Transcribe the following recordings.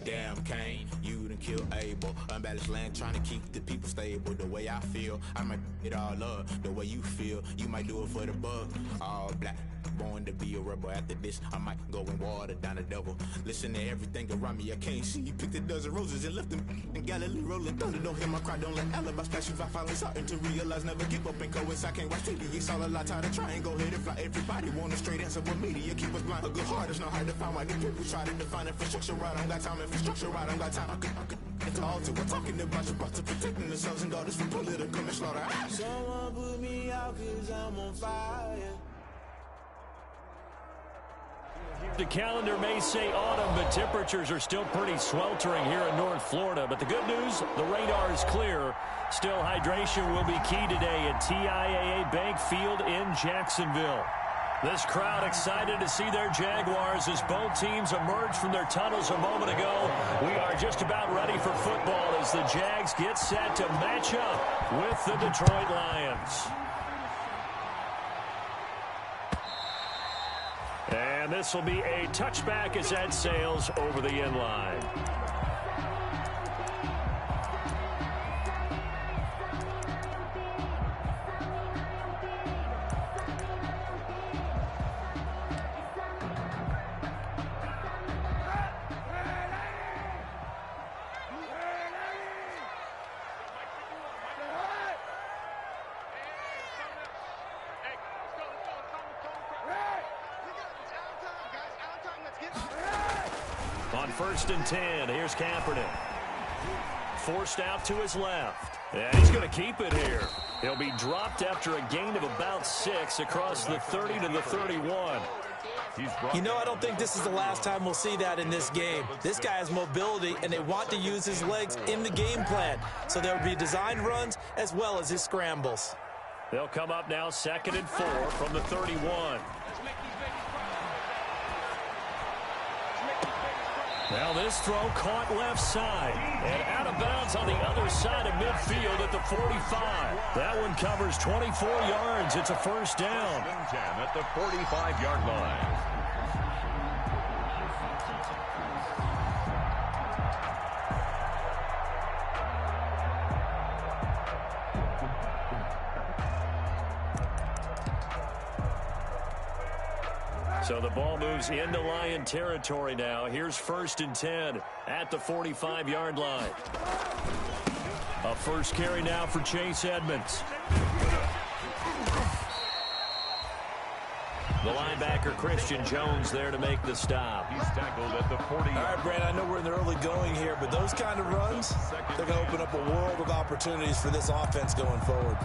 Damn Cain, you done killed Abel. Unbalanced land trying to keep the people stable. The way I feel, I might it all up. The way you feel, you might do it for the bug. All black, born to be a rebel. After this, I might go and water down the devil. Listen to everything around me, I can't see. Picked a dozen roses and left them in Galilee rolling thunder. Don't hear my cry, don't let alibis pass you. I finally starting to realize, never give up and coincide. Can't watch TV, it's all a lot. Tired of trying, go ahead and fly. Everybody want a straight answer, but media keep us blind. A good heart is not hard to find. Why the people try to define infrastructure right? I don't got time, infrastructure right? I don't got time. I could it's all to we're talking about your about to protecting the sons and daughters from political and slaughter. Someone put me out cause I'm on fire. The calendar may say autumn, but temperatures are still pretty sweltering here in North Florida. But the good news, the radar is clear. Still, hydration will be key today at TIAA Bank Field in Jacksonville. This crowd excited to see their Jaguars as both teams emerge from their tunnels a moment ago. We are just about ready for football as the Jags get set to match up with the Detroit Lions. And this will be a touchback as that sails over the end line. On 1st and 10, here's Kaepernick. Forced out to his left. And he's going to keep it here. He'll be dropped after a gain of about 6 across the 30 to the 31. You know, I don't think this is the last time we'll see that in this game. This guy has mobility, and they want to use his legs in the game plan. So there will be designed runs as well as his scrambles. They'll come up now 2nd and 4 from the 31. Now this throw caught left side and out of bounds on the other side of midfield at the 45. That one covers 24 yards. It's a first down. At the 45-yard line. So the ball moves into Lion territory now. Here's 1st and 10 at the 45-yard line. A first carry now for Chase Edmonds. The linebacker, Christian Jones, there to make the stop. He's tackled at the 40. All right, Brad, I know we're in the early going here, but those kind of runs, they're going to open up a world of opportunities for this offense going forward.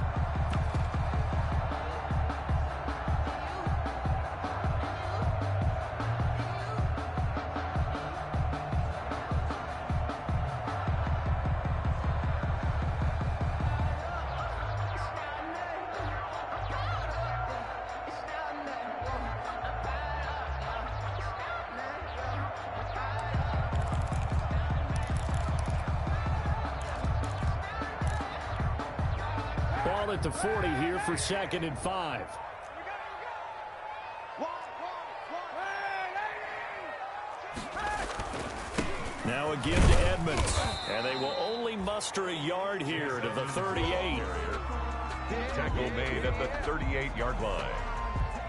Ball at the 40 here for 2nd and 5. Now a give to Edmonds. And they will only muster a yard here to the 38. Tackle made at the 38-yard line.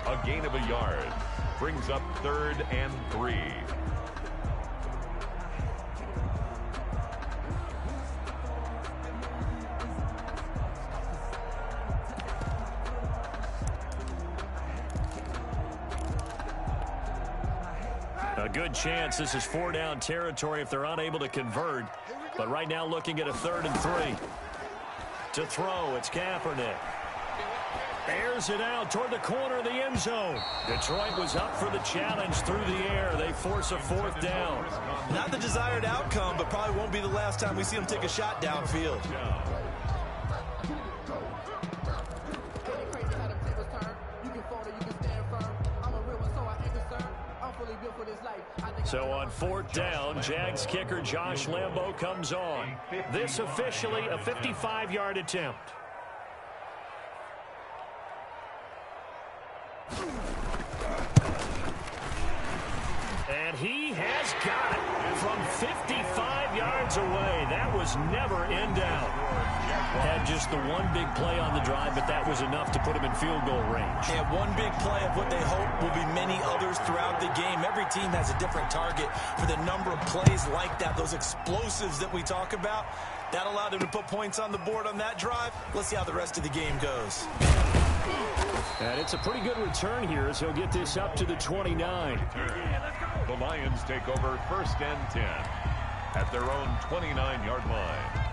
A gain of a yard. Brings up 3rd and 3. A good chance this is 4-down territory if they're unable to convert. But right now looking at a 3rd and 3. To throw, it's Kaepernick. Airs it out toward the corner of the end zone. Detroit was up for the challenge through the air. They force a 4th down. Not the desired outcome, but probably won't be the last time we see him take a shot downfield. So on 4th down, Jags kicker Josh Lambo comes on. This officially a 55-yard attempt. And he has got it from 55 was never in doubt. Had just the one big play on the drive, but that was enough to put him in field goal range. And one big play of what they hope will be many others throughout the game. Every team has a different target for the number of plays like that, those explosives that we talk about. That allowed him to put points on the board on that drive. Let's see how the rest of the game goes. And it's a pretty good return here as he'll get this up to the 29. The Lions take over 1st and 10 at their own 29-yard line.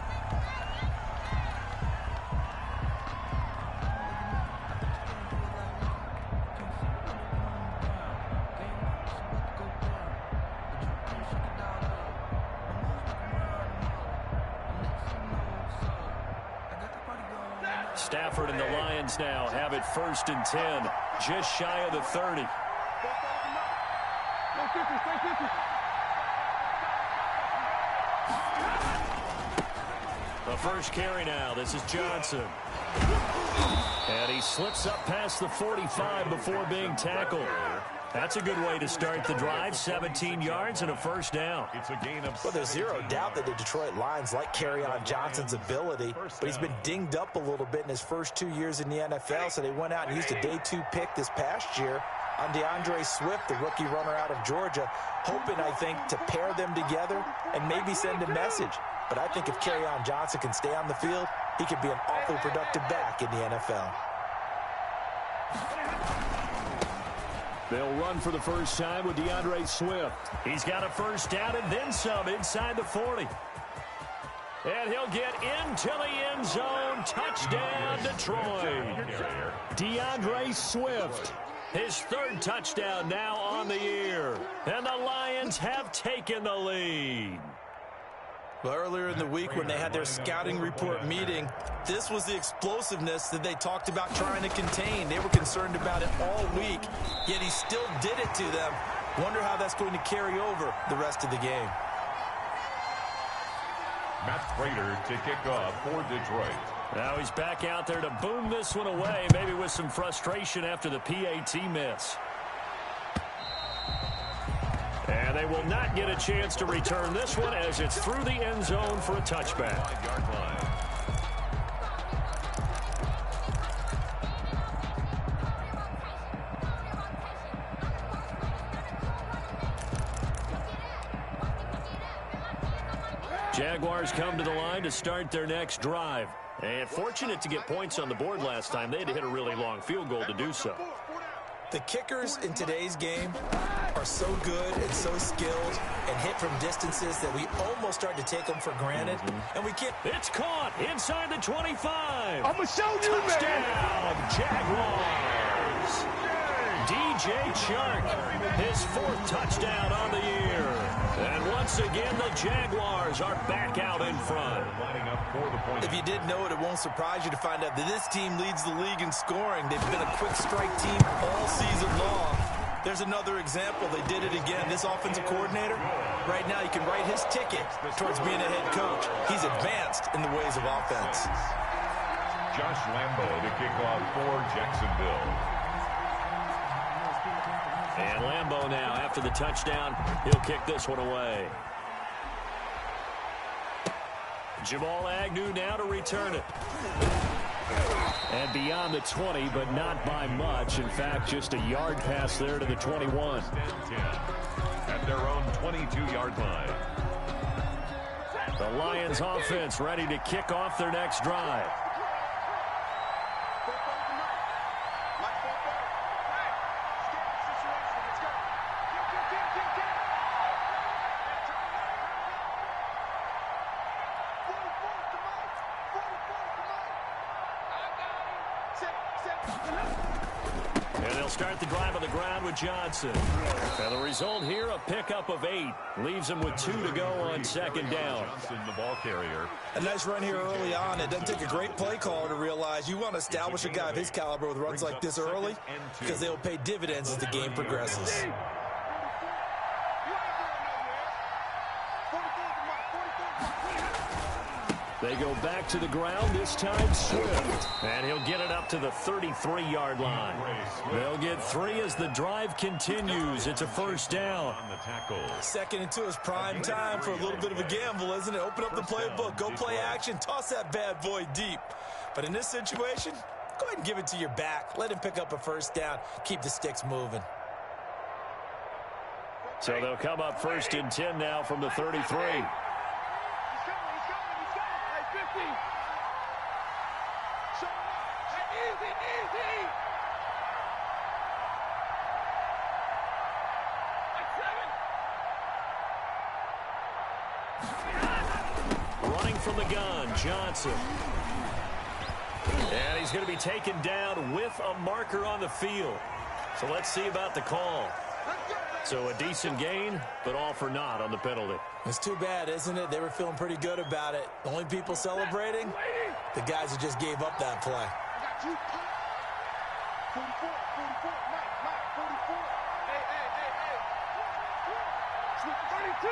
Stafford and the Lions now have it 1st and 10, just shy of the 30. The first carry now. This is Johnson. And he slips up past the 45 before being tackled. That's a good way to start the drive. 17 yards and a first down. It's a gain of... Well, there's zero doubt that the Detroit Lions like Kerryon Johnson's ability, but he's been dinged up a little bit in his first 2 years in the NFL, so they went out and used a day 2 pick this past year on DeAndre Swift, the rookie runner out of Georgia, hoping, I think, to pair them together and maybe send a message. But I think if Kerryon Johnson can stay on the field, he could be an awfully productive back in the NFL. They'll run for the first time with DeAndre Swift. He's got a first down and then some inside the 40. And he'll get into the end zone. Touchdown, Detroit. DeAndre Swift, his 3rd touchdown now on the year. And the Lions have taken the lead. Well, earlier in the week when they had their scouting report meeting, this was the explosiveness that they talked about trying to contain. They were concerned about it all week, yet he still did it to them. Wonder how that's going to carry over the rest of the game. Matt Prater to kick off for Detroit. Now he's back out there to boom this one away, maybe with some frustration after the PAT miss. And they will not get a chance to return this one as it's through the end zone for a touchback. 5-yard line. Jaguars come to the line to start their next drive. And fortunate to get points on the board last time. They had to hit a really long field goal to do so. The kickers in today's game are so good and so skilled and hit from distances that we almost start to take them for granted. And we can't. It's caught inside the 25. I'm going to show you, Touchdown, Jaguars. DJ Chark, his 4th touchdown on the year. And once again, the Jaguars are back out in front. Lining up for the point. If you didn't know it, it won't surprise you to find out that this team leads the league in scoring. They've been a quick strike team all season long. There's another example. They did it again. This offensive coordinator, right now, you can write his ticket towards being a head coach. He's advanced in the ways of offense. Josh Lambo to kick off for Jacksonville. And Lambo now, after the touchdown, he'll kick this one away. Jamal Agnew now to return it. And beyond the 20, but not by much. In fact, just a yard pass there to the 21. At their own 22-yard line. The Lions offense ready to kick off their next drive. And they'll start the drive on the ground with Johnson. And the result here, a pickup of 8. Leaves him with 2 to go on 2nd down. Johnson, the ball carrier. A nice run here early on. It doesn't take a great play caller to realize you want to establish a guy of his caliber with runs like this early because they will pay dividends as the game progresses. They go back to the ground, this time Swift. And he'll get it up to the 33-yard line. They'll get 3 as the drive continues. It's a first down. Second and 2 is prime time for a little bit of a gamble, isn't it? Open up the playbook, go play action, toss that bad boy deep. But in this situation, go ahead and give it to your back. Let him pick up a first down. Keep the sticks moving. So they'll come up first and 10 now from the 33. Running from the gun, Johnson. And he's going to be taken down with a marker on the field. So let's see about the call. So a decent gain, but all for naught on the penalty. It's too bad, isn't it? They were feeling pretty good about it. The only people celebrating, the guys who just gave up that play. 44, Mike, 44. Hey. 32.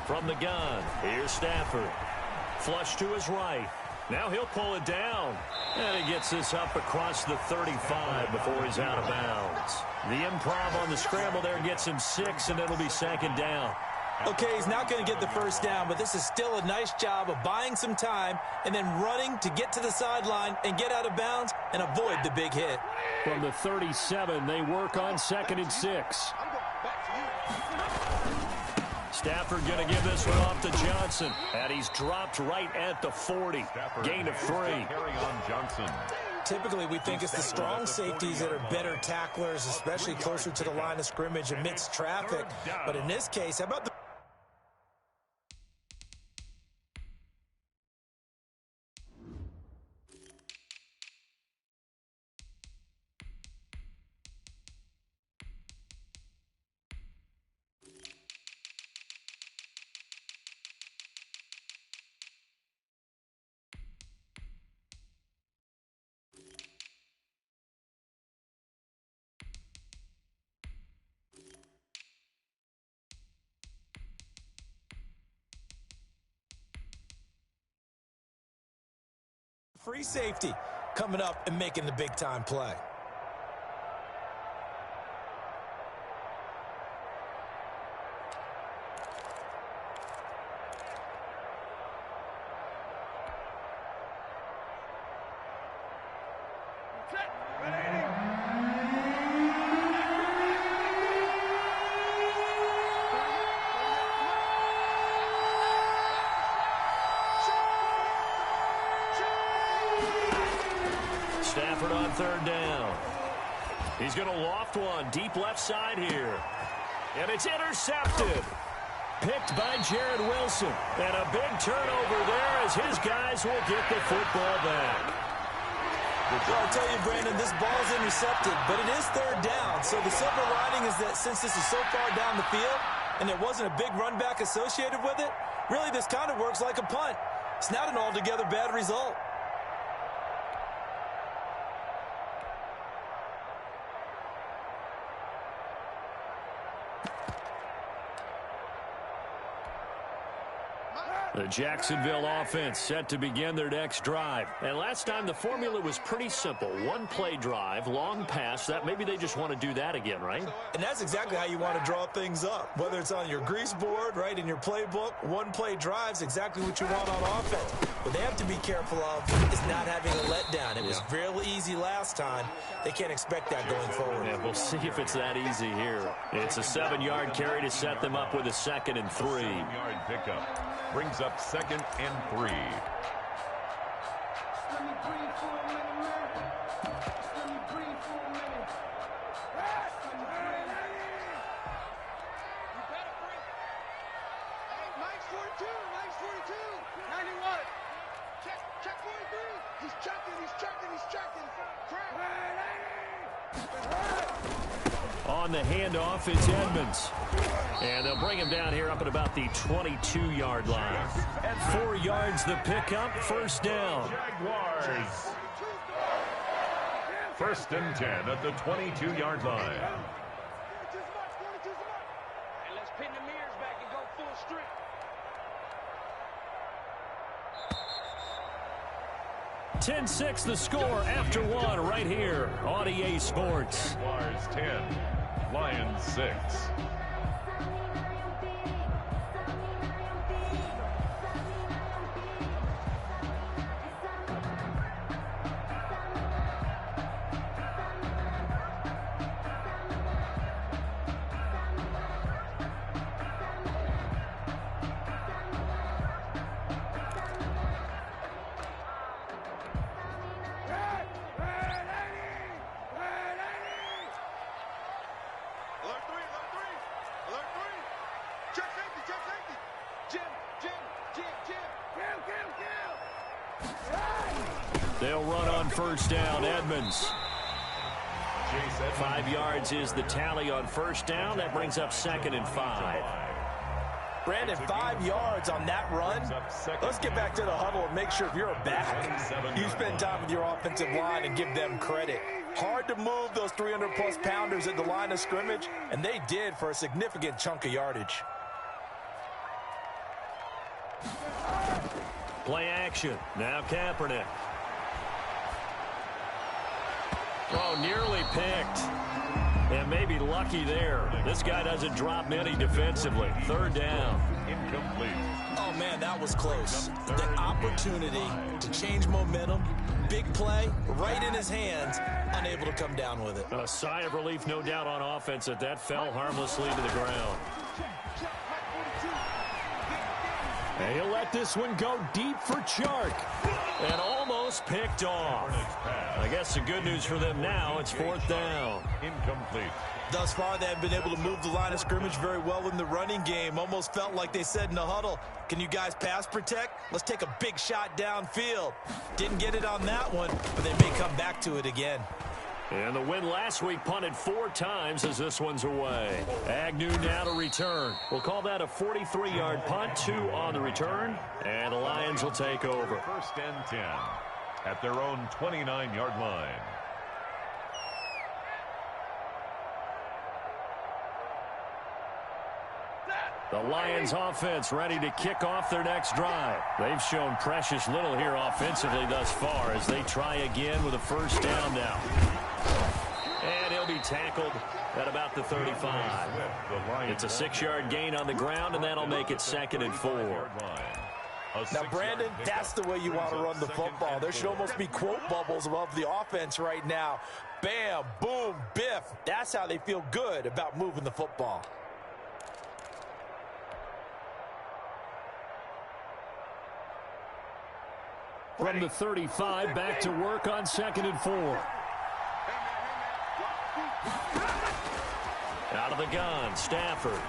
From the gun, here's Stafford. Flush to his right. Now he'll pull it down. And he gets this up across the 35 before he's out of bounds. The improv on the scramble there gets him 6, and it'll be second down. Okay, he's not going to get the first down, but this is still a nice job of buying some time and then running to get to the sideline and get out of bounds and avoid the big hit. From the 37, they work on 2nd and 6. Stafford going to give this one off to Johnson. And he's dropped right at the 40. Gain of 3. Carry on Johnson. Typically, we think it's the strong safeties that are better tacklers, especially closer to the line of scrimmage amidst traffic. But in this case, how about the... free safety coming up and making the big-time play. Stafford on 3rd down. He's going to loft one deep left side here. And it's intercepted. Picked by Jared Wilson. And a big turnover there as his guys will get the football back. Well, I'll tell you, Brandon, this ball's intercepted, but it is 3rd down. So the silver lining is that since this is so far down the field and there wasn't a big run back associated with it, really this kind of works like a punt. It's not an altogether bad result. The Jacksonville offense set to begin their next drive. And last time the formula was pretty simple. One-play drive, long pass. That maybe they just want to do that again, right? And that's exactly how you want to draw things up. Whether it's on your grease board, right, in your playbook, one-play drive's exactly what you want on offense. What they have to be careful of is not having a letdown. It was real easy last time. They can't expect that going forward. Yeah, we'll see if it's that easy here. It's a 7-yard carry to set them up with a 2nd and 3. 7-yard pickup. Brings up 2nd and 3. On the handoff, it's Edmonds. And they'll bring him down here up at about the 22-yard line. At 4 yards, the pickup, first down. Jaguars. 1st and 10 at the 22-yard line. Let's pin the mirrors back strength. 10-6 the score after one right here on EA Sports. Jaguars 10, Lions 6. They'll run on first down. Edmonds. 5 yards is the tally on first down. That brings up 2nd and 5. Brandon, 5 yards on that run. Let's get back to the huddle and make sure if you're a back, you spend time with your offensive line and give them credit. Hard to move those 300-plus pounders at the line of scrimmage, and they did for a significant chunk of yardage. Play action. Now Kaepernick. Oh, nearly picked. And maybe lucky there. This guy doesn't drop many defensively. 3rd down. Incomplete. Oh, man, that was close. The opportunity to change momentum, big play, right in his hands, unable to come down with it. A sigh of relief, no doubt, on offense that fell harmlessly to the ground. And he'll let this one go deep for Chark. And almost picked off. I guess the good news for them now, it's 4th down. Incomplete. Thus far, they have been able to move the line of scrimmage very well in the running game. Almost felt like they said in the huddle, can you guys pass protect? Let's take a big shot downfield. Didn't get it on that one, but they may come back to it again. And the win last week punted 4 times as this one's away. Agnew now to return. We'll call that a 43-yard punt, 2 on the return, and the Lions will take over. 1st and 10 at their own 29-yard line. The Lions offense ready to kick off their next drive. They've shown precious little here offensively thus far as they try again with a 1st down now. And he'll be tackled at about the 35. It's a 6-yard gain on the ground, and that'll make it 2nd and 4. Now, Brandon, that's the way you want to run the football. There should almost be quote bubbles above the offense right now. Bam, boom, biff. That's how they feel good about moving the football. From the 35, back to work on 2nd and 4. Out of the gun, Stafford.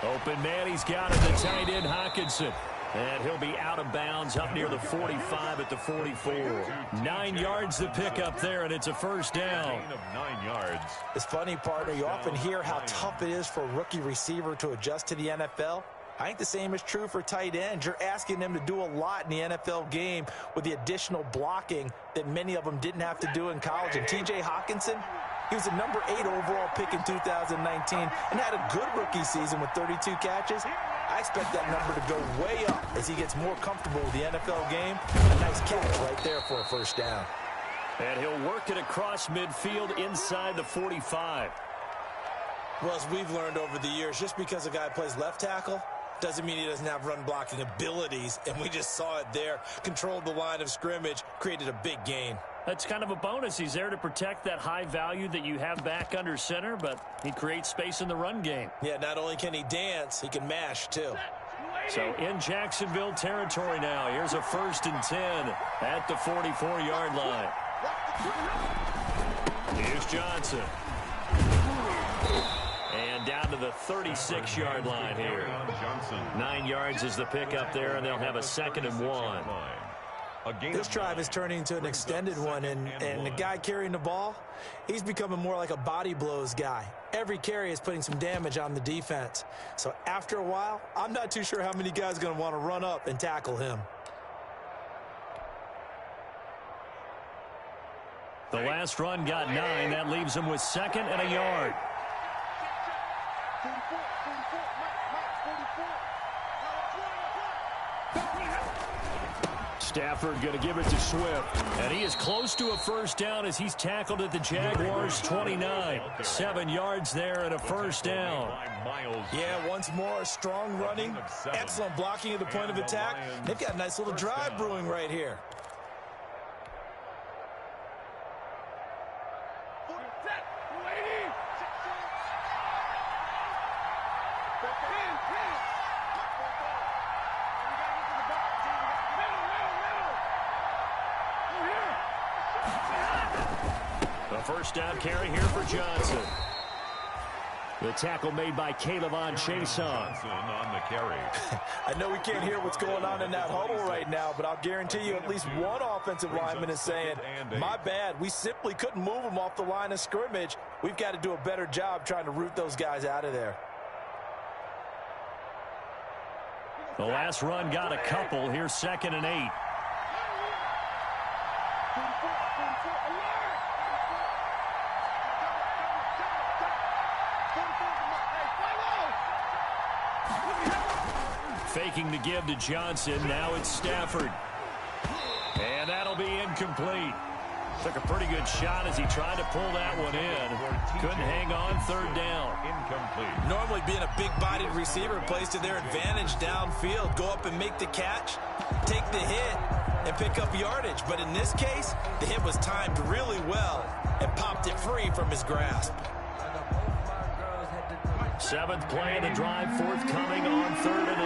Open man, he's got it, the tight end, Hockenson. And he'll be out of bounds up near the 45 at the 44. 9 yards to pick up there, and it's a 1st down. Gain of 9 yards. It's funny, partner, you often hear how tough it is for a rookie receiver to adjust to the NFL. I think the same is true for tight ends. You're asking them to do a lot in the NFL game with the additional blocking that many of them didn't have to do in college. And T.J. Hockenson, he was a number 8 overall pick in 2019 and had a good rookie season with 32 catches. I expect that number to go way up as he gets more comfortable with the NFL game. A nice catch right there for a 1st down. And he'll work it across midfield inside the 45. Well, as we've learned over the years, just because a guy plays left tackle doesn't mean he doesn't have run blocking abilities, and we just saw it there. Controlled the line of scrimmage, created a big gain. That's kind of a bonus. He's there to protect that high value that you have back under center, but he creates space in the run game. Yeah, not only can he dance, he can mash too. So in Jacksonville territory now, here's a 1st and 10 at the 44-yard line. Here's Johnson. And down to the 36-yard line here. 9 yards is the pickup there, and they'll have a 2nd and 1. This drive is turning into an extended one, and the guy carrying the ball, he's becoming more like a body blows guy. Every carry is putting some damage on the defense. So after a while, I'm not too sure how many guys are going to want to run up and tackle him. The last run got 9. That leaves him with 2nd and a yard. Stafford going to give it to Swift. And he is close to a first down as he's tackled at the Jaguars 29. 7 yards there and a first down. Yeah, once more, strong running, excellent blocking at the point of attack. They've got a nice little drive brewing right here. A first down carry here for Johnson. The tackle made by Caleb Chason on the carry. I know we can't hear what's going on in that huddle right now, but I'll guarantee you at least one offensive lineman is saying, my bad, we simply couldn't move them off the line of scrimmage. We've got to do a better job trying to root those guys out of there. The last run got a couple. Here's 2nd and 8. Faking to give to Johnson. Now it's Stafford. And that'll be incomplete. Took a pretty good shot as he tried to pull that one in. Couldn't hang on. 3rd down. Incomplete. Normally being a big-bodied receiver plays to their advantage downfield. Go up and make the catch, take the hit, and pick up yardage. But in this case, the hit was timed really well and popped it free from his grasp. 7th play of the drive, forthcoming on 3rd and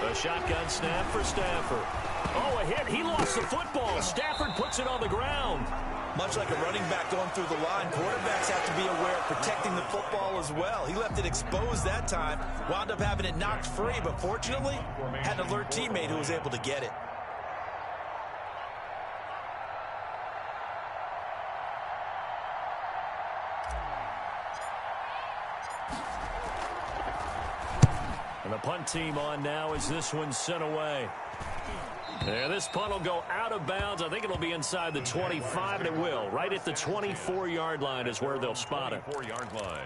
8. A shotgun snap for Stafford. Oh, a hit. He lost the football. Stafford puts it on the ground. Much like a running back going through the line, quarterbacks have to be aware of protecting the football as well. He left it exposed that time, wound up having it knocked free, but fortunately had an alert teammate who was able to get it. And the punt team on now as this one's sent away. Yeah, this punt will go out of bounds. I think it'll be inside the 25, and it will. Right at the 24-yard line is where they'll spot it. 24-yard line.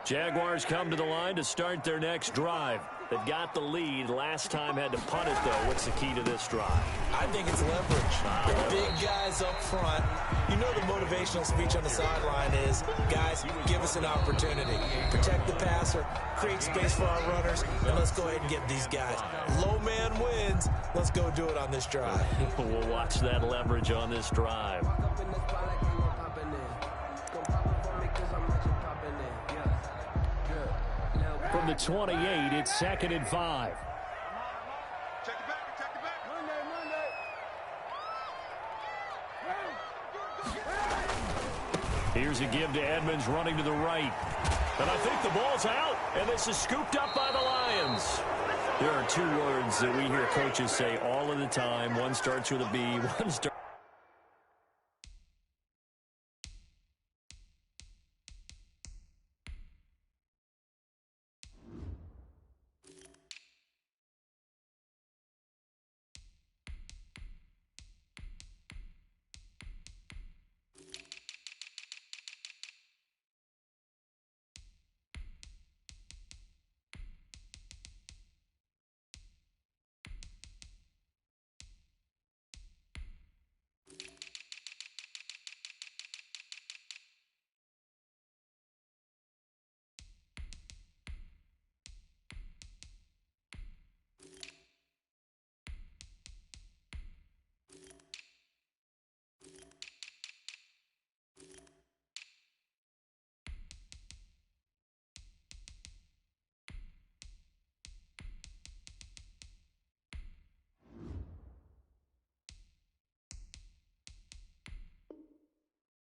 Jaguars come to the line to start their next drive. They've got the lead. Last time had to punt it, though. What's the key to this drive? I think it's leverage. The big guys up front. You know the motivational speech on the sideline is, guys, give us an opportunity. Protect the passer, create space for our runners, and let's go ahead and get these guys. Low man wins. Let's go do it on this drive. We'll watch that leverage on this drive. From the 28, it's 2nd and 5. Check it back. Monday. Here's a give to Edmonds running to the right. And I think the ball's out, and this is scooped up by the Lions. There are 2 words that we hear coaches say all of the time. One starts with a B, one starts.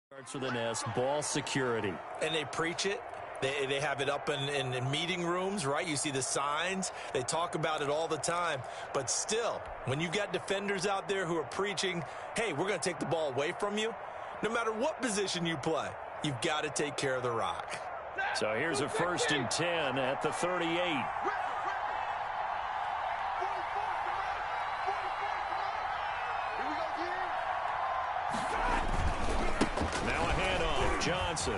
Starts with an S, ball security. And they preach it. They have it up in meeting rooms, right? You see the signs. They talk about it all the time. But still, when you got defenders out there who are preaching, hey, we're going to take the ball away from you, no matter what position you play, You've got to take care of the rock. So here's a 1st and 10 at the 38. Now a handoff, Johnson.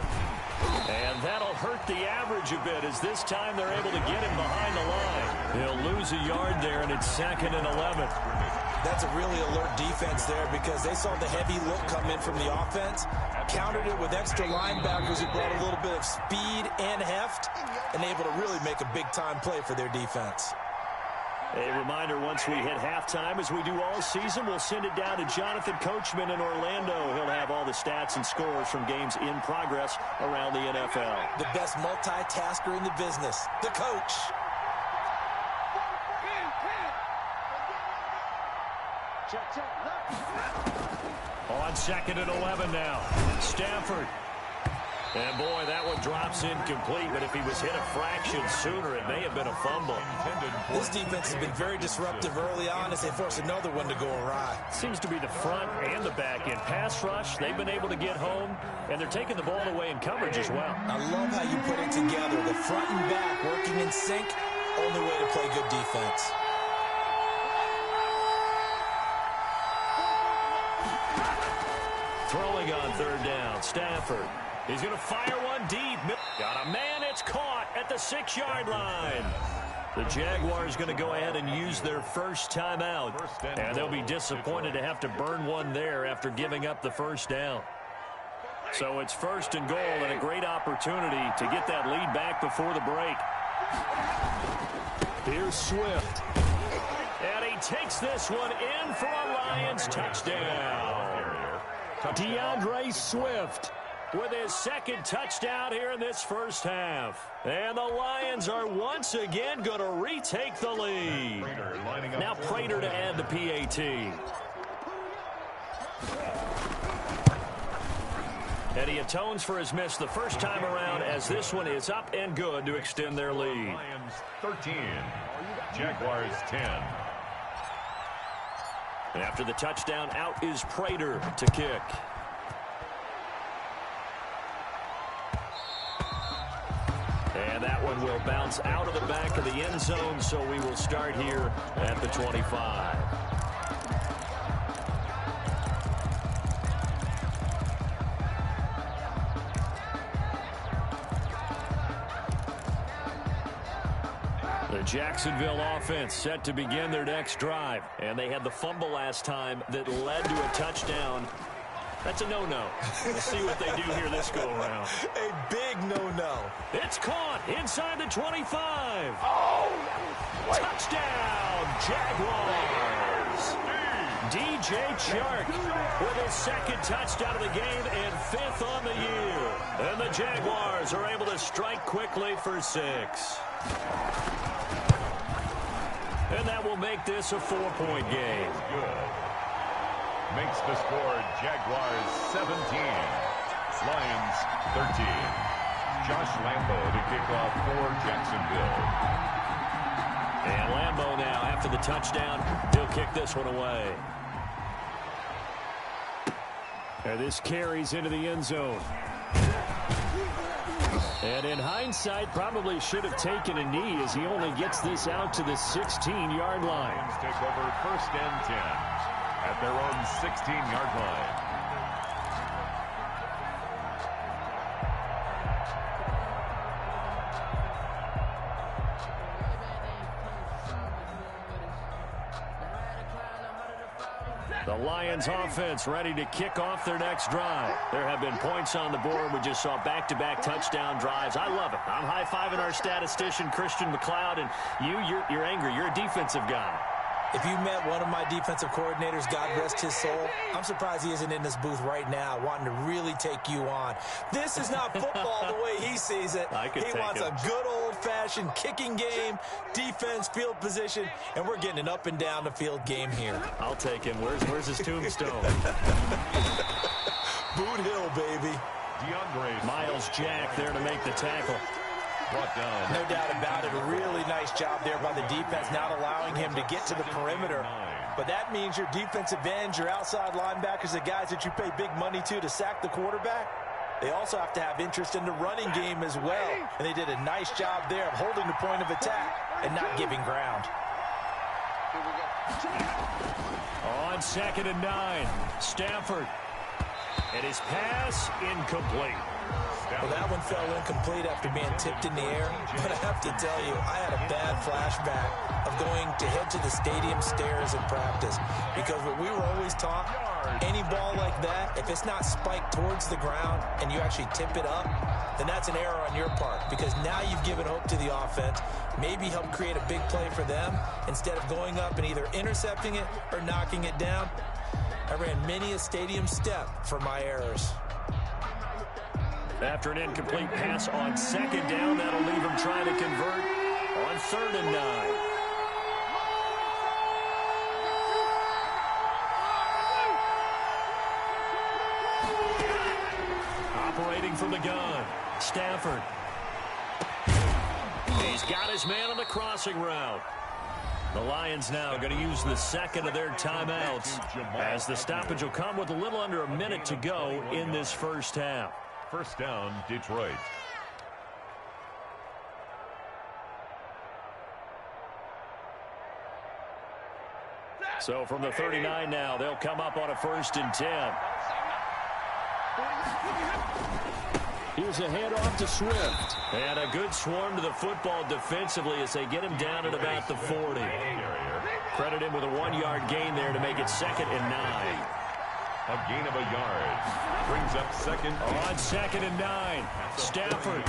And that'll hurt the average a bit as this time they're able to get him behind the line. He'll lose a yard there, and it's 2nd and 11. That's a really alert defense there because they saw the heavy look come in from the offense, countered it with extra linebackers who brought a little bit of speed and heft, and able to really make a big-time play for their defense. A reminder, once we hit halftime, as we do all season, we'll send it down to Jonathan Coachman in Orlando. He'll have all the stats and scores from games in progress around the NFL. The best multitasker in the business, the coach. On 2nd and 11 now. Stafford. And boy, that one drops incomplete, but if he was hit a fraction sooner, it may have been a fumble. This defense has been very disruptive early on as they force another one to go awry. Seems to be the front and the back end. Pass rush, they've been able to get home, and they're taking the ball away in coverage as well. I love how you put it together. The front and back working in sync, only way to play good defense. Throwing on 3rd down, Stafford. He's going to fire one deep. Got a man, it's caught at the 6-yard line. The Jaguars going to go ahead and use their first timeout. And they'll be disappointed to have to burn one there after giving up the 1st down. So it's 1st and goal and a great opportunity to get that lead back before the break. Here's Swift. And he takes this one in for a Lions touchdown. DeAndre Swift with his 2nd touchdown here in this first half. And the Lions are once again going to retake the lead. Now Prater to add the PAT. And he atones for his miss the first time around as this one is up and good to extend their lead. Lions 13, Jaguars 10. And after the touchdown, out is Prater to kick. And that one will bounce out of the back of the end zone, so we will start here at the 25. The Jacksonville offense set to begin their next drive. And they had the fumble last time that led to a touchdown. That's a no-no. We'll see what they do here this go-around. A big no-no. It's caught inside the 25. Oh! Touchdown, Jaguars. DJ Chark with his 2nd touchdown of the game and 5th on the year. And the Jaguars are able to strike quickly for 6. And that will make this a 4-point game. Good. Makes the score Jaguars 17, Lions 13. Josh Lambo to kick off for Jacksonville. And Lambo now, after the touchdown, he'll kick this one away. And this carries into the end zone. And in hindsight, probably should have taken a knee as he only gets this out to the 16-yard line. Lions take over 1st and 10 at their own 16-yard line. The Lions offense ready to kick off their next drive. There have been points on the board. We just saw back-to-back touchdown drives. I love it. I'm high-fiving our statistician, Christian McLeod, and you're angry. You're a defensive guy. If you met one of my defensive coordinators, God rest his soul, I'm surprised he isn't in this booth right now wanting to really take you on. This is not football the way he sees it. He wants a good old-fashioned kicking game, defense, field position, and we're getting an up-and-down-the-field game here. I'll take him. Where's his tombstone? Boot Hill, baby. Miles Jack there to make the tackle. No doubt about it. A really nice job there by the defense, not allowing him to get to the perimeter. But that means your defensive ends, your outside linebackers, the guys that you pay big money to sack the quarterback, They also have to have interest in the running game as well. And they did a nice job there of holding the point of attack and not giving ground. On 2nd and 9, Stafford. And his pass incomplete. Well, that one fell incomplete after being tipped in the air. But I have to tell you, I had a bad flashback of going to head to the stadium stairs in practice. Because what we were always taught, any ball like that, if it's not spiked towards the ground and you actually tip it up, then that's an error on your part. Because now you've given hope to the offense, maybe help create a big play for them, instead of going up and either intercepting it or knocking it down. I ran many a stadium step for my errors. After an incomplete pass on 2nd down, that'll leave him trying to convert on 3rd and 9. Operating from the gun, Stafford. He's got his man on the crossing route. The Lions now going to use the 2nd of their timeouts as the stoppage will come with a little under a minute to go in this first half. First down, Detroit. So from the 39 now, they'll come up on a 1st and 10. Here's a handoff to Swift. And a good swarm to the football defensively as they get him down at about the 40. Credit him with a 1-yard gain there to make it 2nd and 9. A gain of a yard. Brings up 2nd. On 2nd and 9. Stafford.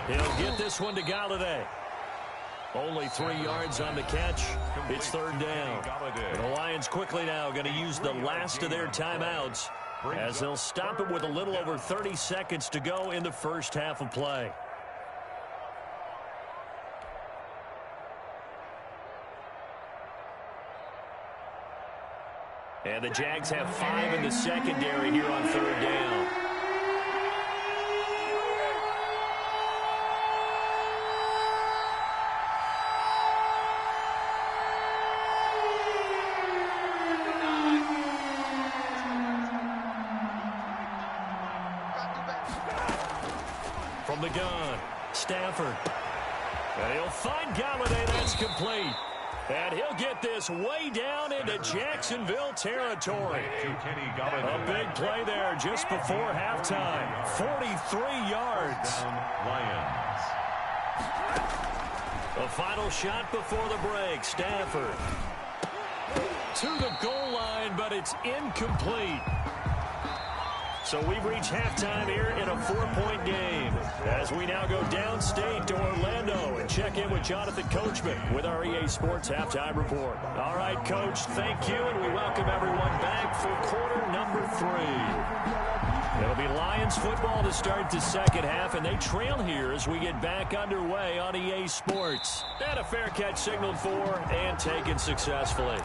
He'll get this one to Galladay. Only 3 yards on the catch. It's 3rd down. And the Lions quickly now going to use the last of their timeouts as they'll stop it with a little over 30 seconds to go in the first half of play. And the Jags have 5 in the secondary here on 3rd down. From the gun, Stafford. And he'll find Galladay. That's complete. And he'll get this way down into Jacksonville territory. A big play there just before halftime. 43 yards. Lions. The final shot before the break. Stafford to the goal line, but it's incomplete. So we've reached halftime here in a 4-point game as we now go downstate to Orlando and check in with Jonathan Coachman with our EA Sports Halftime Report. All right, Coach, thank you, and we welcome everyone back for quarter number 3. It'll be Lions football to start the second half, and they trail here as we get back underway on EA Sports. And a fair catch signaled for and taken successfully.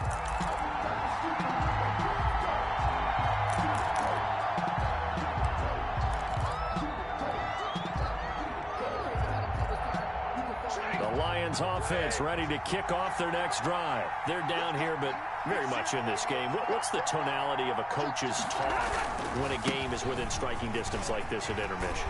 Offense ready to kick off their next drive. They're down here, but very much in this game. What's the tonality of a coach's talk when a game is within striking distance like this at intermission?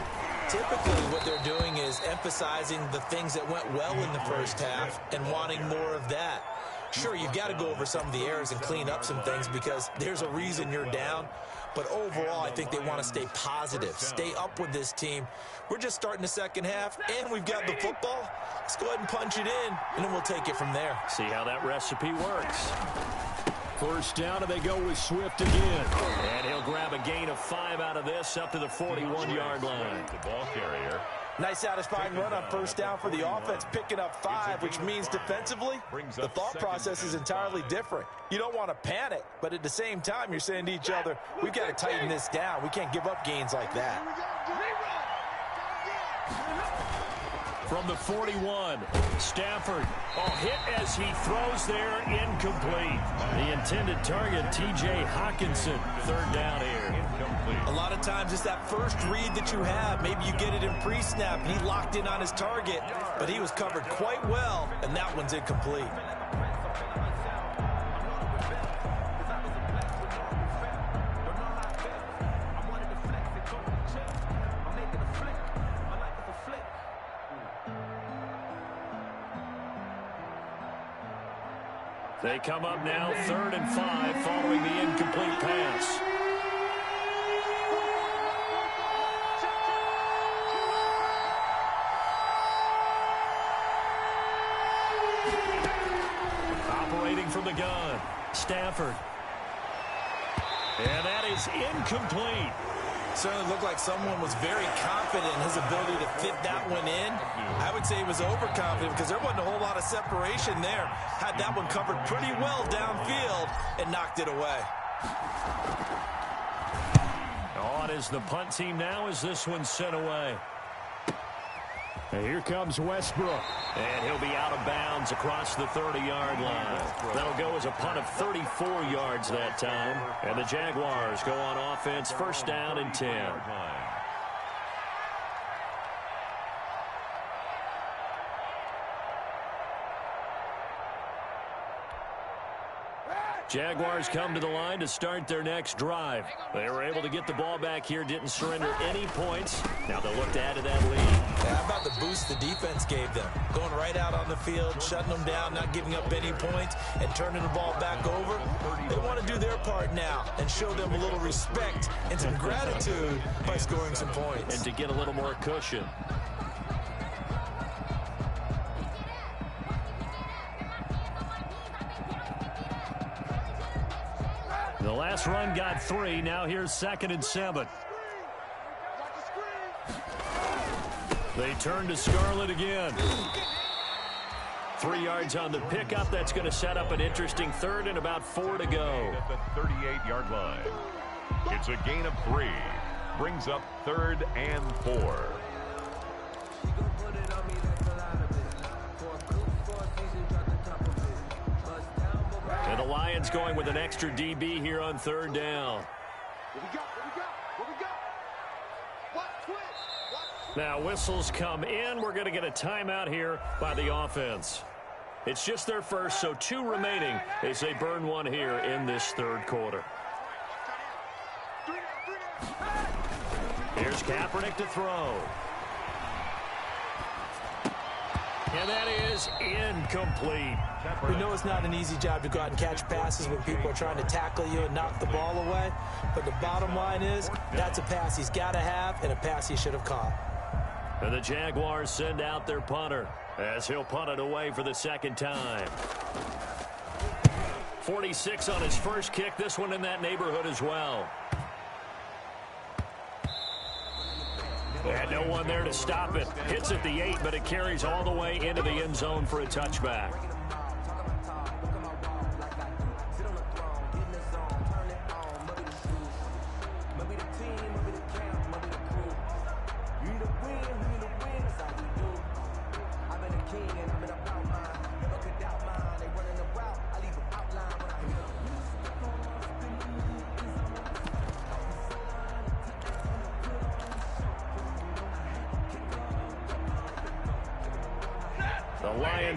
Typically, what they're doing is emphasizing the things that went well in the first half and wanting more of that. Sure, you've got to go over some of the errors and clean up some things because there's a reason you're down. But overall, I think they want to stay positive, stay up with this team. We're just starting the second half, and we've got the football. Let's go ahead and punch it in, and then we'll take it from there. See how that recipe works. First down, and they go with Swift again. And he'll grab a gain of 5 out of this up to the 41-yard line. The ball carrier. Nice satisfying run on first down for the offense, picking up 5, which means defensively, the thought process is entirely different. You don't want to panic, but at the same time, you're saying to each other, we've got to tighten this down. We can't give up gains like that. From the 41, Stafford. Hit as he throws there, incomplete. The intended target, T.J. Hawkinson. 3rd down here. A lot of times it's that first read that you have. Maybe you get it in pre-snap, and he locked in on his target, but he was covered quite well, and that one's incomplete. They come up now 3rd and 5 following the incomplete pass. Operating from the gun, Stafford. And that is incomplete. Certainly looked like someone was very confident in his ability to fit that one in. I would say he was overconfident because there wasn't a whole lot of separation there. Had that one covered pretty well downfield and knocked it away. On is the punt team now as this one's sent away. And here comes Westbrook. And he'll be out of bounds across the 30-yard line. That'll go as a punt of 34 yards that time. And the Jaguars go on offense, 1st down and 10. Jaguars come to the line to start their next drive. They were able to get the ball back here, didn't surrender any points. Now they'll look to add to that lead. Yeah, how about the boost the defense gave them? Going right out on the field, shutting them down, not giving up any points, and turning the ball back over. They want to do their part now and show them a little respect and some gratitude by scoring some points. And to get a little more cushion. The last run got 3. Now here's 2nd and 7. They turn to Scarlett again. 3 yards on the pickup. That's going to set up an interesting 3rd and about 4 to go. At the 38-yard line. It's a gain of 3. Brings up 3rd and 4. And the Lions going with an extra DB here on 3rd down. Now whistles come in. We're going to get a timeout here by the offense. It's just their first, so 2 remaining as they burn one here in this 3rd quarter. Here's Kaepernick to throw. And that is incomplete. We know it's not an easy job to go out and catch passes when people are trying to tackle you and knock the ball away. But the bottom line is, that's a pass he's got to have and a pass he should have caught. And the Jaguars send out their punter as he'll punt it away for the 2nd time. 46 on his first kick. This one in that neighborhood as well. And no one there to stop it. Hits at the 8, but it carries all the way into the end zone for a touchback.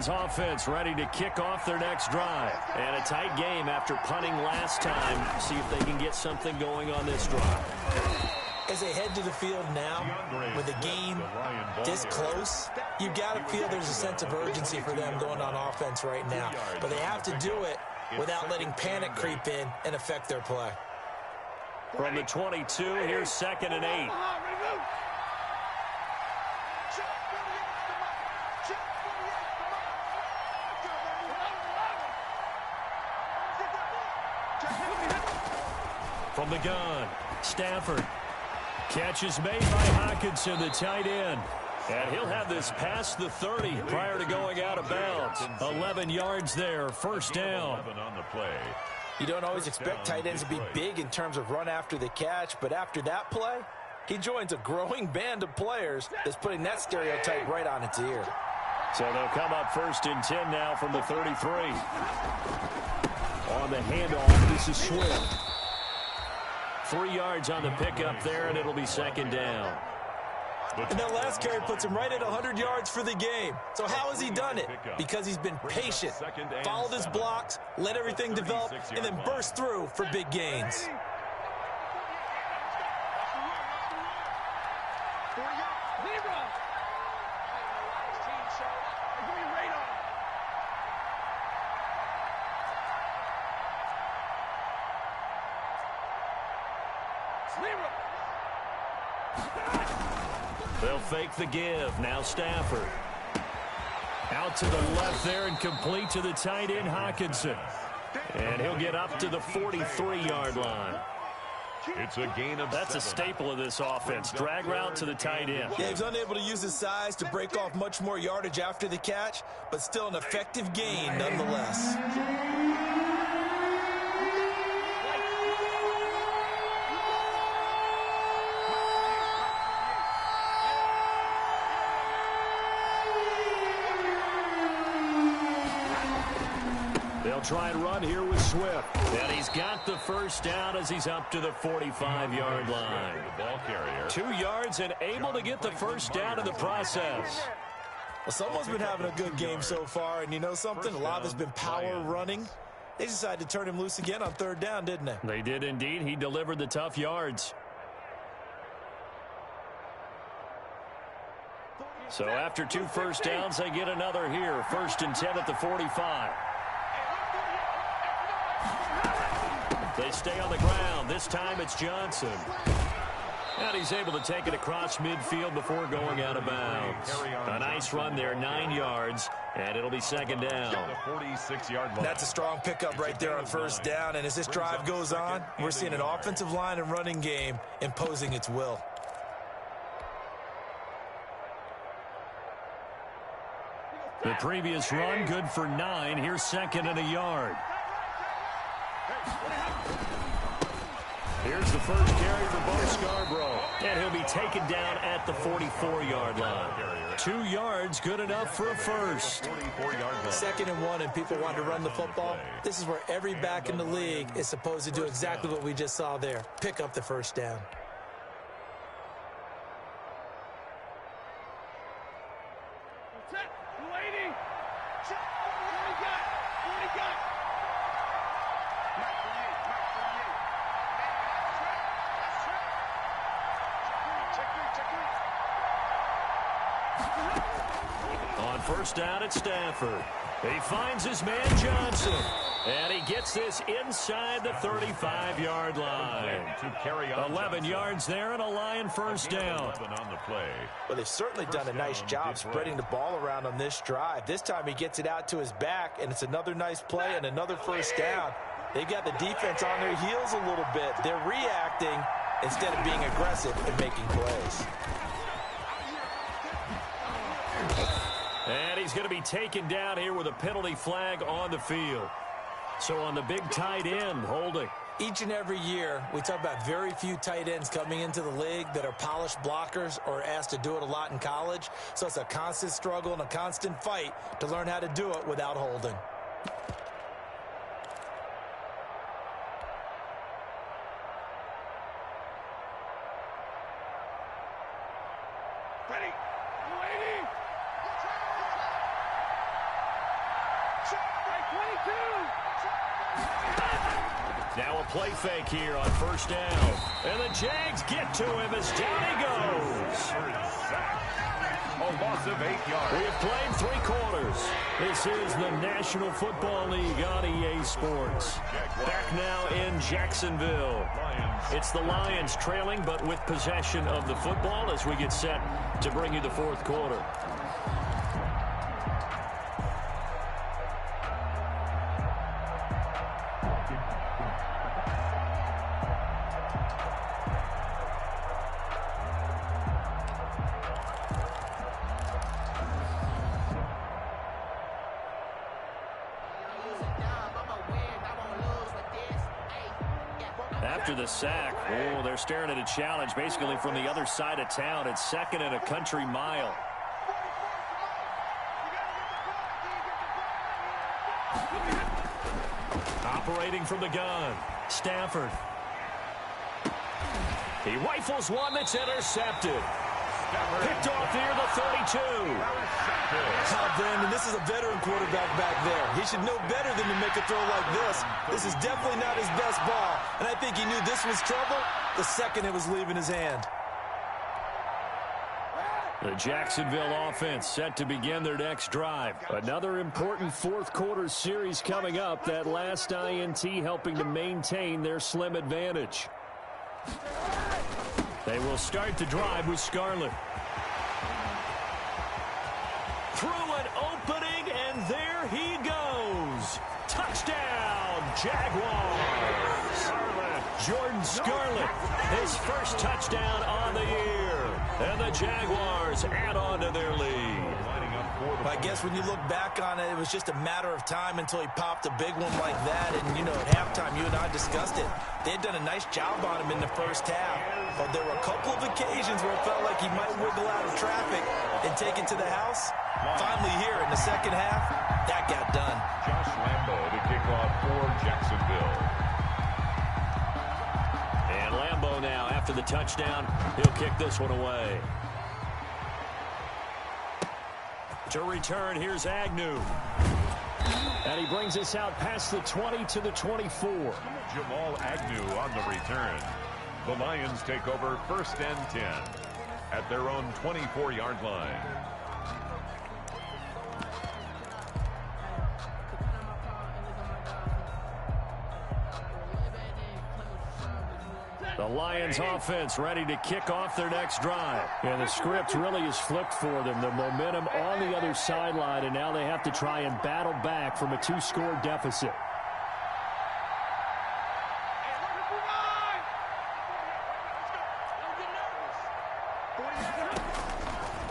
Offense ready to kick off their next drive. And a tight game after punting last time. See if they can get something going on this drive. As they head to the field now, with the game this close, you've got to feel there's a sense of urgency for them going on offense right now. But they have to do it without letting panic creep in and affect their play. From the 22, here's 2nd and 8. From the gun, Stafford. Catch is made by Hawkinson, the tight end. And he'll have this past the 30 prior to going out of bounds. 11 yards there, 1st down. On the play. You don't always expect tight ends to be big in terms of run after the catch, but after that play, he joins a growing band of players that's putting that stereotype right on its ear. So they'll come up 1st and 10 now from the 33. On the handoff, this is Swift. 3 yards on the pickup there, and it'll be 2nd down. And that last carry puts him right at 100 yards for the game. So how has he done it? Because he's been patient, followed his blocks, let everything develop, and then burst through for big gains. They'll fake the give. Now Stafford. Out to the left there and complete to the tight end, Hawkinson. And he'll get up to the 43-yard line. It's a gain of 7. That's a staple of this offense. Drag route to the tight end. Yeah, he's unable to use his size to break off much more yardage after the catch, but still an effective gain nonetheless. They'll try and run here with Swift. And he's got the first down as he's up to the 45-yard line. The ball carrier. 2 yards and able to get the first down in the process. Well, someone's been having a good game so far, and you know something? A lot of it's been power running. They decided to turn him loose again on 3rd down, didn't they? They did indeed. He delivered the tough yards. So after 2 first downs, they get another here. 1st and 10 at the 45. They stay on the ground. This time it's Johnson. And he's able to take it across midfield before going out of bounds. A nice run there, 9 yards, and it'll be 2nd down. The 46-yard line. That's a strong pickup right there on 1st down. And as this drive goes on, we're seeing an offensive line and running game imposing its will. The previous run, good for 9. Here's 2nd and a yard. Here's the first carry for Bo Scarborough. And he'll be taken down at the 44-yard line. 2 yards, good enough for a first. 44-yard line. 2nd and 1, and people want to run the football. This is where every back in the league is supposed to do exactly what we just saw there. Pick up the first down. On 1st down at Stafford. He finds his man Johnson. And he gets this inside the 35-yard line. To carry on 11 yards there and a Lion first down. 11 on the play. Well, they've certainly done a nice job spreading the ball around on this drive. This time he gets it out to his back, and it's another nice play and another first down. They've got the defense on their heels a little bit. They're reacting instead of being aggressive and making plays. And he's going to be taken down here with a penalty flag on the field. So on the big tight end, holding. Each and every year, we talk about very few tight ends coming into the league that are polished blockers or asked to do it a lot in college. So it's a constant struggle and a constant fight to learn how to do it without holding. Now a play fake here on 1st down. And the Jags get to him as down he goes. A loss of 8 yards. We have played 3 quarters. This is the National Football League on EA Sports. Back now in Jacksonville. It's the Lions trailing, but with possession of the football as we get set to bring you the 4th quarter. After the sack, they're staring at a challenge basically from the other side of town. It's 2nd and a country mile. Operating from the gun, Stafford. He rifles one that's intercepted. Picked off near the 32. Brandon, this is a veteran quarterback back there. He should know better than to make a throw like this. This is definitely not his best ball, and I think he knew this was trouble the second it was leaving his hand. The Jacksonville offense set to begin their next drive. Another important 4th quarter series coming up. That last INT helping to maintain their slim advantage. They will start the drive with Scarlett. Through an opening, and there he goes. Touchdown, Jaguars. Jordan Scarlett, his first touchdown on the year. And the Jaguars add on to their lead. I guess when you look back on it, it was just a matter of time until he popped a big one like that. And, you know, at halftime, you and I discussed it. They had done a nice job on him in the first half. But there were a couple of occasions where it felt like he might wiggle out of traffic and take it to the house. Finally here in the second half, that got done. Josh Lambo to kick off for Jacksonville. And Lambo now, after the touchdown, he'll kick this one away. To return, here's Agnew. And he brings us out past the 20 to the 24. Jamal Agnew on the return. The Lions take over 1st and 10 at their own 24-yard line. The Lions offense ready to kick off their next drive. And the script really is flipped for them. The momentum on the other sideline, and now they have to try and battle back from a 2-score deficit.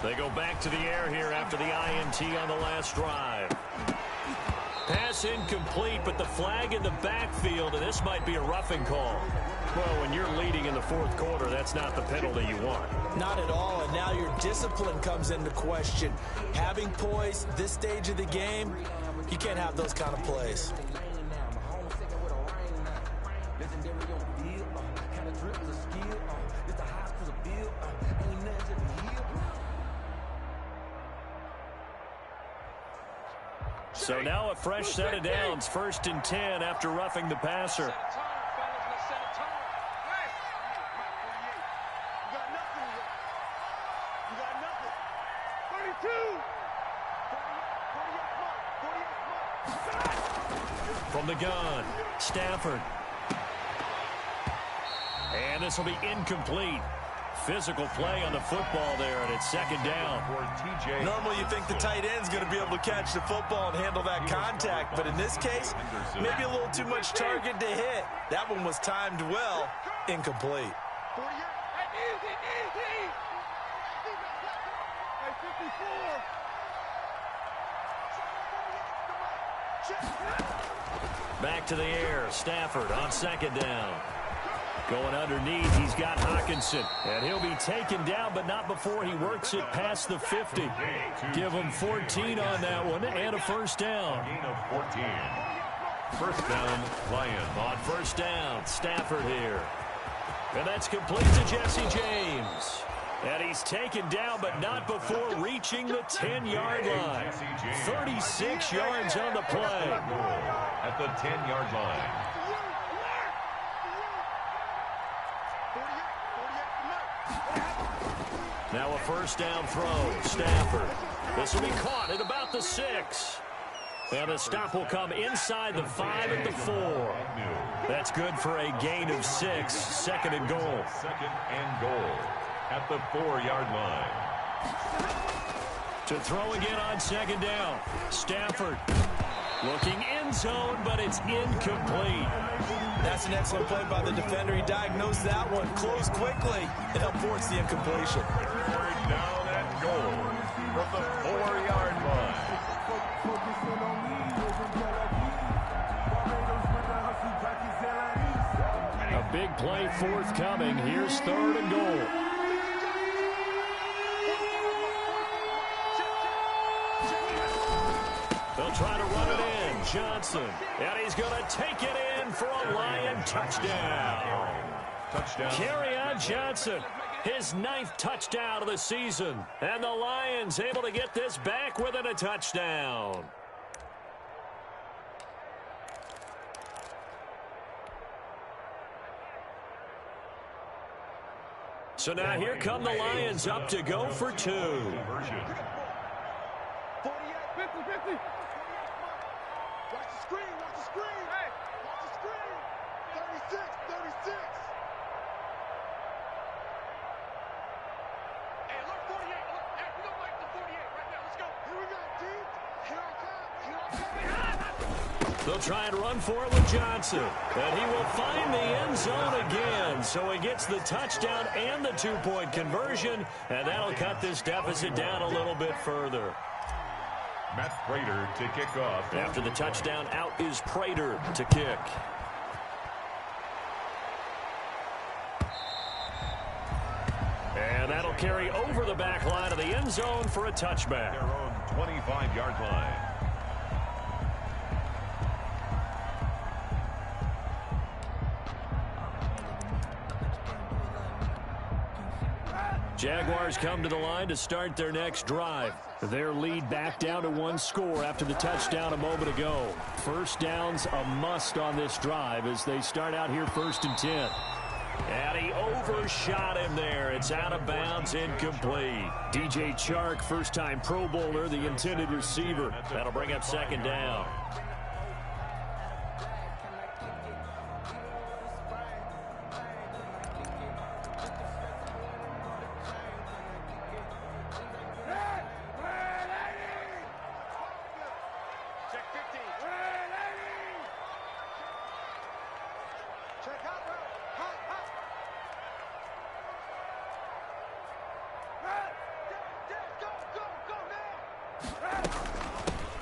They go back to the air here after the INT on the last drive. Pass incomplete, but the flag in the backfield, and this might be a roughing call. Well, when you're leading in the fourth quarter, that's not the penalty you want. Not at all, and now your discipline comes into question. Having poise this stage of the game, you can't have those kind of plays. So now a fresh set of downs, 1st and 10 after roughing the passer. From the gun, Stafford. And this will be incomplete. Physical play on the football there, and it's 2nd down. Normally you think the tight end's going to be able to catch the football and handle that contact, but in this case, maybe a little too much target to hit. That one was timed well, incomplete. Back to the air, Stafford on 2nd down. Going underneath, he's got Hawkinson. And he'll be taken down, but not before he works it past the 50. Give him 14 on that one and a 1st down. Gain of 14. 1st down, Lions. On 1st down, Stafford here. And that's complete to Jesse James. And he's taken down, but not before reaching the 10-yard line. 36 yards on the play. At the 10-yard line. Now a 1st down throw, Stafford. This will be caught at about the 6. And the stop will come inside the 5 at the 4. That's good for a gain of 6, 2nd and goal. 2nd and goal at the 4-yard line. To throw again on 2nd down, Stafford. Looking end zone, but it's incomplete. That's an excellent play by the defender. He diagnosed that one, closed quickly, and helped force the incompletion. Third down and goal from the 4-yard line. A big play forthcoming. Here's 3rd and goal. They'll try to run it in. Johnson. And he's going to take it in for a Lion touchdown. Kerryon Johnson, his 9th touchdown of the season. And the Lions able to get this back within a touchdown. So now here come the Lions up to go for 2. 48, 50. Watch the screen, watch the screen. Hey, watch the screen. 36, 36. They'll try and run for it with Johnson. And he will find the end zone again. So he gets the touchdown and the two-point conversion. And that'll cut this deficit down a little bit further. Matt Prater to kick off. After the touchdown, out is Prater to kick. And that'll carry over the back line of the end zone for a touchback. Their own 25-yard line. Jaguars come to the line to start their next drive. Their lead back down to one score after the touchdown a moment ago. First down's a must on this drive as they start out here 1st and 10. And he overshot him there. It's out of bounds, incomplete. DJ Chark, first-time Pro Bowler, the intended receiver. That'll bring up 2nd down.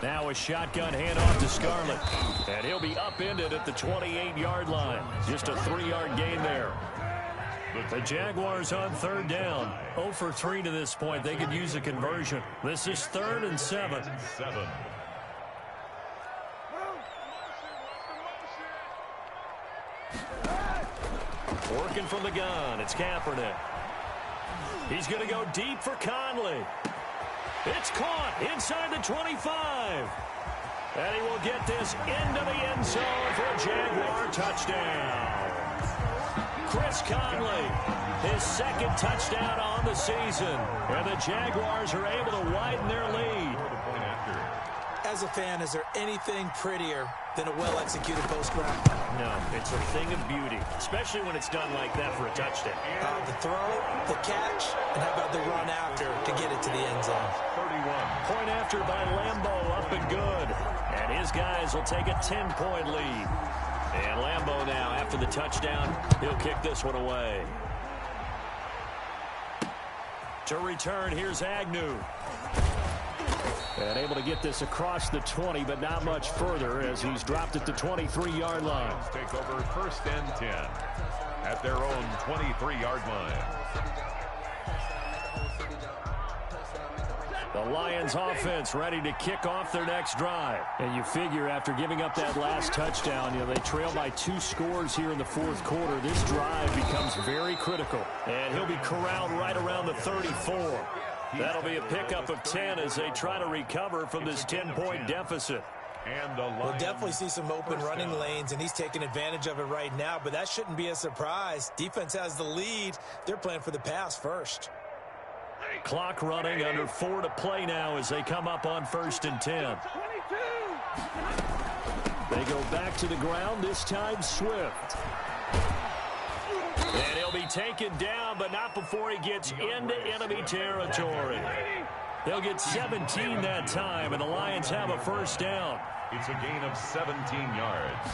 Now a shotgun handoff to Scarlett. And he'll be upended at the 28-yard line. Just a 3-yard gain there. The Jaguars on 3rd down. 0 for 3 to this point. They could use a conversion. This is 3rd and 7. Working from the gun. It's Kaepernick. He's going to go deep for Conley. It's caught inside the 25. And he will get this into the end zone for a Jaguar touchdown. Chris Conley, his 2nd touchdown on the season. And the Jaguars are able to widen their lead. As a fan, is there anything prettier than a well-executed post-route? No, it's a thing of beauty, especially when it's done like that for a touchdown. The throw, the catch, and how about the run after to get it to the end zone? 31. Point after by Lambeau, up and good. And his guys will take a 10-point lead. And Lambeau now, after the touchdown, he'll kick this one away. To return, here's Agnew. And able to get this across the 20, but not much further as he's dropped at the 23-yard line. Take over 1st and 10 at their own 23-yard line. The Lions offense ready to kick off their next drive. And you figure after giving up that last touchdown, they trail by 2 scores here in the 4th quarter. This drive becomes very critical. And he'll be corralled right around the 34. That'll be a pickup of 10 as they try to recover from this 10-point deficit. And we'll definitely see some open running lanes, and he's taking advantage of it right now, but that shouldn't be a surprise. Defense has the lead. They're playing for the pass first. Clock running, under 4 to play now as they come up on 1st and 10. They go back to the ground, this time Swift. And he'll be taken down, but not before he gets into enemy territory. They'll get 17 that time, and the Lions have a 1st down. It's a gain of 17 yards.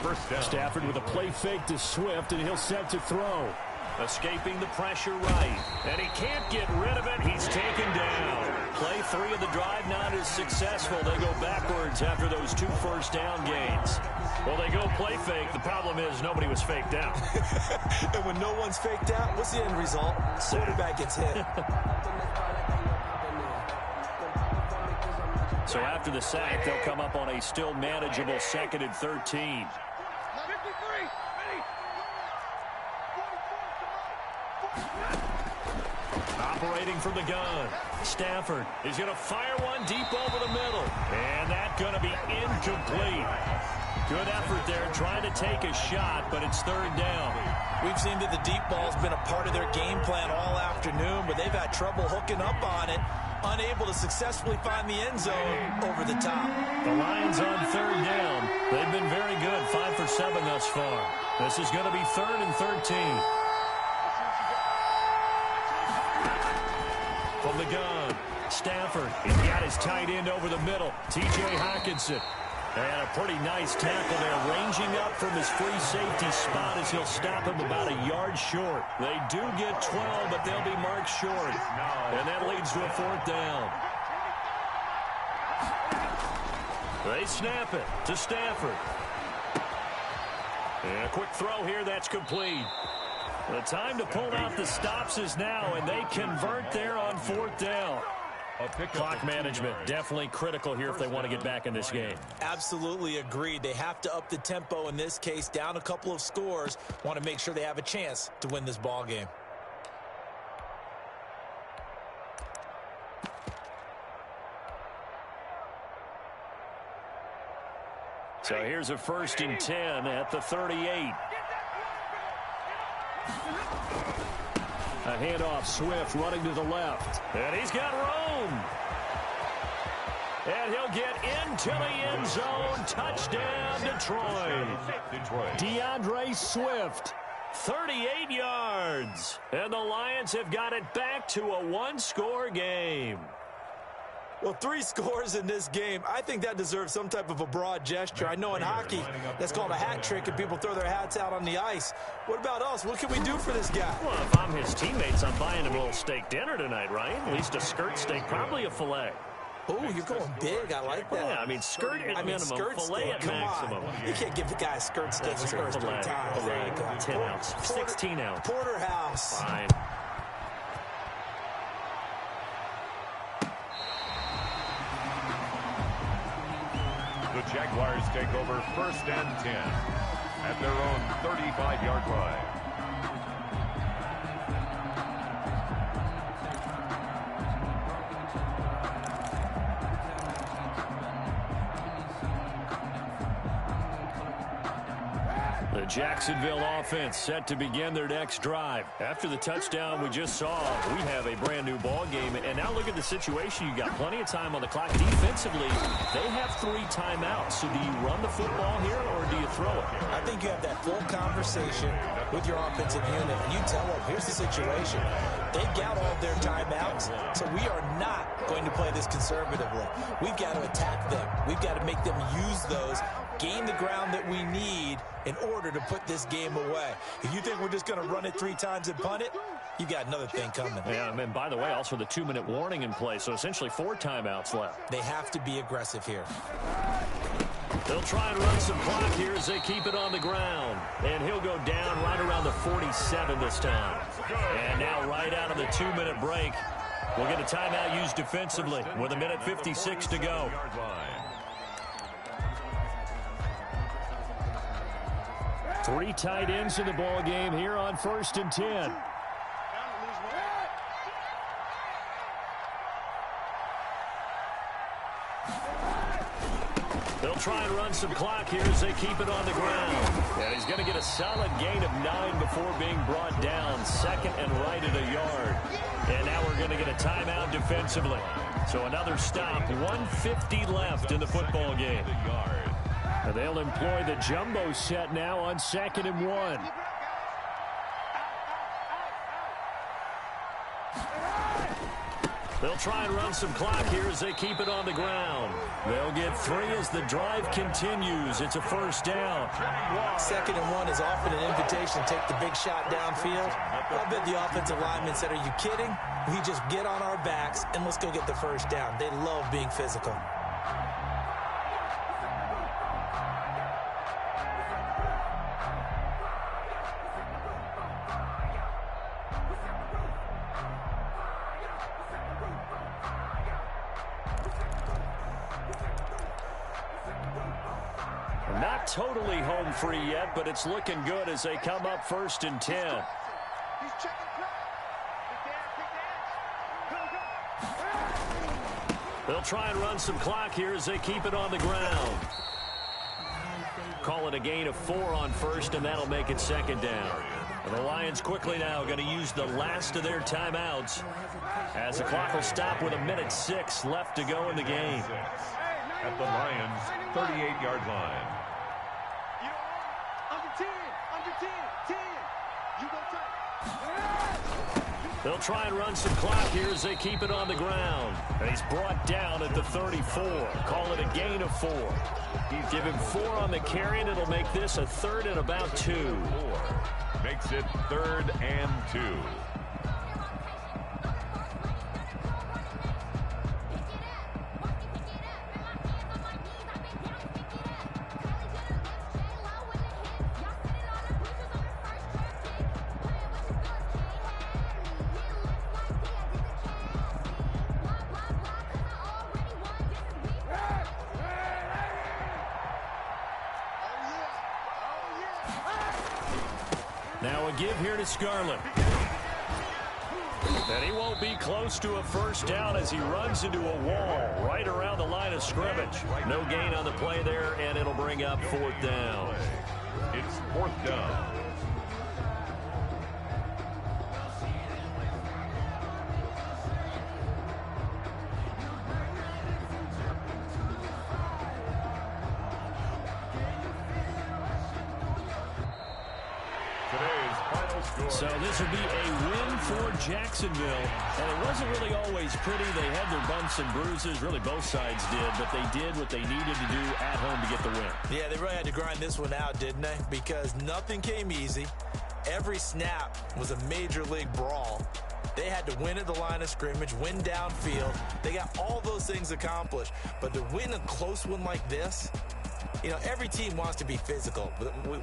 1st down. Stafford with a play fake to Swift, and he'll set to throw. Escaping the pressure right. And he can't get rid of it. He's taken down. Play 3 of the drive not as successful. They go backwards after those 2 first down gains. Well, they go play fake. The problem is nobody was faked out. And when no one's faked out, what's the end result? Quarterback gets hit. So after the sack, they'll come up on a still manageable 2nd and 13. Operating from the gun. Stafford is going to fire one deep over the middle. And that's going to be incomplete. Good effort there trying to take a shot, but it's 3rd down. We've seen that the deep ball's been a part of their game plan all afternoon, but they've had trouble hooking up on it, unable to successfully find the end zone over the top. The Lions on 3rd down. They've been very good, 5 for 7 thus far. This is going to be 3rd and 13. From the gun, Stafford. He's got his tight end over the middle, T.J. Hockenson. And a pretty nice tackle there, ranging up from his free safety spot as he'll stop him about a yard short. They do get 12, but they'll be marked short. And that leads to a 4th down. They snap it to Stafford. And a quick throw here, that's complete. The time to pull out the stops is now, and they convert there on 4th down. Clock management, definitely critical here if they want to get back in this game. Absolutely agreed. They have to up the tempo in this case, down a couple of scores. Want to make sure they have a chance to win this ball game. So here's a 1st and 10 at the 38. A handoff, Swift running to the left. And he's got room. And he'll get into the end zone. Touchdown, Detroit. DeAndre Swift, 38 yards. And the Lions have got it back to a 1-score game. Well, 3 scores in this game. I think that deserves some type of a broad gesture. I know in hockey, that's called a hat trick, and people throw their hats out on the ice. What about us? What can we do for this guy? Well, if I'm his teammates, I'm buying him a little steak dinner tonight, right? At least a skirt steak, probably a filet. Oh, you're going big. I like that. Yeah, I mean, skirt at minimum, filet at maximum. You can't give the guy a skirt steak the first 3 times. There you go. 10 ounce, 16 ounce. Porterhouse. Fine. The Jaguars take over 1st and 10 at their own 35-yard line. The Jacksonville offense set to begin their next drive. After the touchdown we just saw, we have a brand new ball game. And now look at the situation. You got plenty of time on the clock. Defensively, they have 3 timeouts. So do you run the football here or do you throw it? I think you have that full conversation with your offensive unit, and you tell them, here's the situation. They've got all of their timeouts, so we are not going to play this conservatively. We've got to attack them. We've got to make them use those, gain the ground that we need in order to put this game away. If you think we're just going to run it 3 times and punt it, you got another thing coming. Yeah, and by the way, also the 2-minute warning in play, so essentially 4 timeouts left. They have to be aggressive here. They'll try and run some clock here as they keep it on the ground. And he'll go down right around the 47 this time. And now right out of the 2-minute break, we'll get a timeout used defensively with 1:56 to go. Three tight ends in the ball game here on 1st and 10. They'll try and run some clock here as they keep it on the ground. And he's going to get a solid gain of 9 before being brought down. 2nd and right at a yard. And now we're going to get a timeout defensively. So another stop. 1:50 left in the football game. And they'll employ the jumbo set now on 2nd and 1. They'll try and run some clock here as they keep it on the ground. They'll get 3 as the drive continues. It's a 1st down. 2nd and 1 is often an invitation to take the big shot downfield. I bet the offensive lineman said, are you kidding? We just get on our backs and let's go get the 1st down. They love being physical. Not totally home free yet, but it's looking good as they come up 1st and 10. They'll try and run some clock here as they keep it on the ground. Call it a gain of 4 on 1st, and that'll make it 2nd down. And the Lions quickly now going to use the last of their timeouts as the clock will stop with 1:06 left to go in the game. At the Lions' 38-yard line. Under 10, 10. You go try. They'll try and run some clock here as they keep it on the ground. And he's brought down at the 34. Call it a gain of 4. Give him 4 on the carry, and it'll make this a 3rd and about 2. Makes it 3rd and 2. Now a give here to Scarlett. And he won't be close to a first down as he runs into a wall right around the line of scrimmage. No gain on the play there, and it'll bring up 4th down. It's 4th down. So this will be a win for Jacksonville. And it wasn't really always pretty. They had their bumps and bruises. Really, both sides did. But they did what they needed to do at home to get the win. Yeah, they really had to grind this one out, didn't they? Because nothing came easy. Every snap was a major league brawl. They had to win at the line of scrimmage, win downfield. They got all those things accomplished. But to win a close one like this, you know, every team wants to be physical.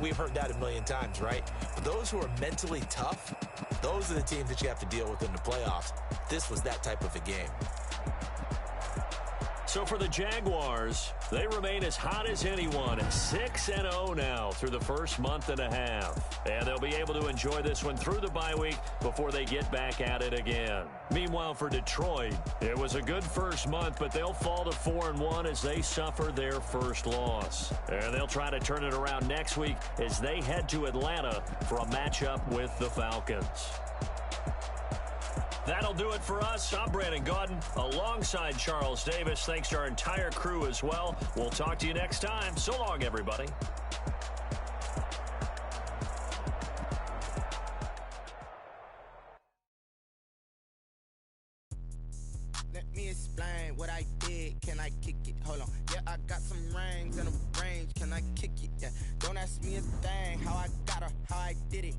We've heard that a million times, right? But those who are mentally tough, those are the teams that you have to deal with in the playoffs. This was that type of a game. So for the Jaguars, they remain as hot as anyone, 6-0 now through the first month and a half. And they'll be able to enjoy this one through the bye week before they get back at it again. Meanwhile, for Detroit, it was a good first month, but they'll fall to 4-1 as they suffer their first loss. And they'll try to turn it around next week as they head to Atlanta for a matchup with the Falcons. That'll do it for us. I'm Brandon Gaudin alongside Charles Davis. Thanks to our entire crew as well. We'll talk to you next time. So long, everybody. Let me explain what I did. Can I kick it? Hold on. Yeah, I got some rings and a range. Can I kick it? Yeah. Don't ask me a thing. How I got her, how I did it.